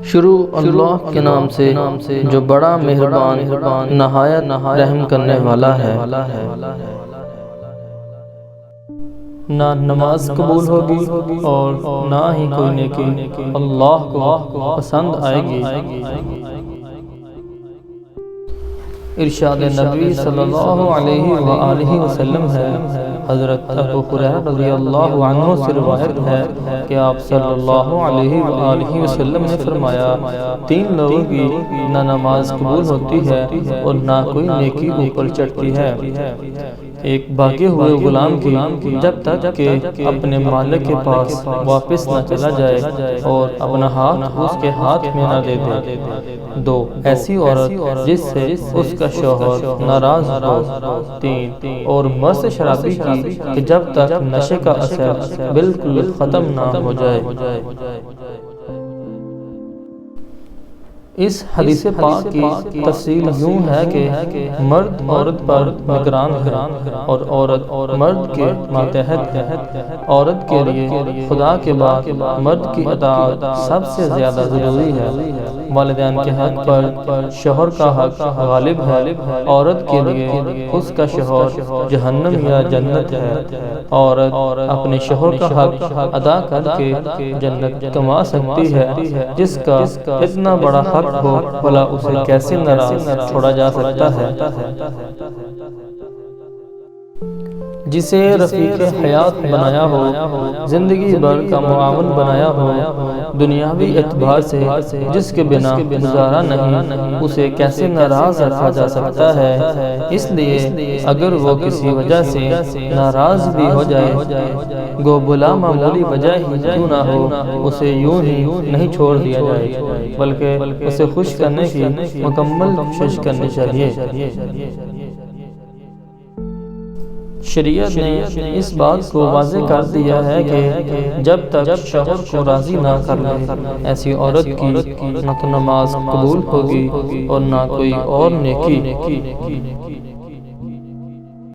شروع اللہ کے نام سے جو بڑا مہربان نہایت رحم کرنے والا ہے۔ نہ نماز قبول ہوگی اور نہ ہی کوئی نیکی اللہ کو پسند آئے گی۔ ارشاد نبی صلی اللہ علیہ وآلہ وسلم ہے، حضرت ابو ہریرہ رضی اللہ عنہ سے روایت ہے کہ آپ صلی اللہ علیہ وآلہ وسلم نے فرمایا، تین لوگوں کی نہ نماز قبول ہوتی ہے اور نہ کوئی نیکی اوپر چڑھتی ہے۔ ایک بھاگے ہوئے غلام کی جب تک کہ اپنے مالک کے پاس واپس نہ چلا جائے اور اپنا ہاتھ اس کے ہاتھ میں نہ دے دے۔ دو، ایسی عورت جس سے اس کا شوہر ناراض ہو۔ تین، اور مرد شرابی کی کہ جب تک نشے کا اثر بالکل ختم نہ ہو جائے۔ اس حدیث پاک کی تفصیل یوں ہے کہ مرد عورت پر نگران ہے اور عورت مرد کے ماتحت ہے۔ عورت کے لیے خدا کے بعد مرد کی اطاعت سب سے زیادہ ضروری ہے۔ والدین کے حق پر شوہر کا حق غالب ہے۔ عورت کے لیے اس کا شوہر جہنم یا جنت ہے۔ عورت اپنے شوہر کا حق ادا کر کے جنت کما سکتی ہے۔ جس کا اتنا بڑا حق ہو بھلا اسے کیسے ناراض چھوڑا جا سکتا ہے؟ جسے رفیق حیات بنایا ہو، زندگی بھر کا معاون بنایا ہو، دنیاوی اعتبار سے جس کے بنا گزارا نہیں، اسے کیسے ناراض رکھا جا سکتا ہے؟ اس لیے اگر وہ کسی وجہ سے ناراض بھی ہو جائے، گو بلا معمولی وجہ ہی کیوں نہ ہو، اسے یوں ہی نہیں چھوڑ دیا جائے بلکہ اسے خوش کرنے کی مکمل کوشش کرنی چاہیے۔ شریعت نے اس بات کو واضح کر دیا ہے کہ جب تک شوہر کو راضی نہ کر لے، ایسی عورت کی نہ تو نماز قبول ہوگی اور نہ کوئی اور نیکی۔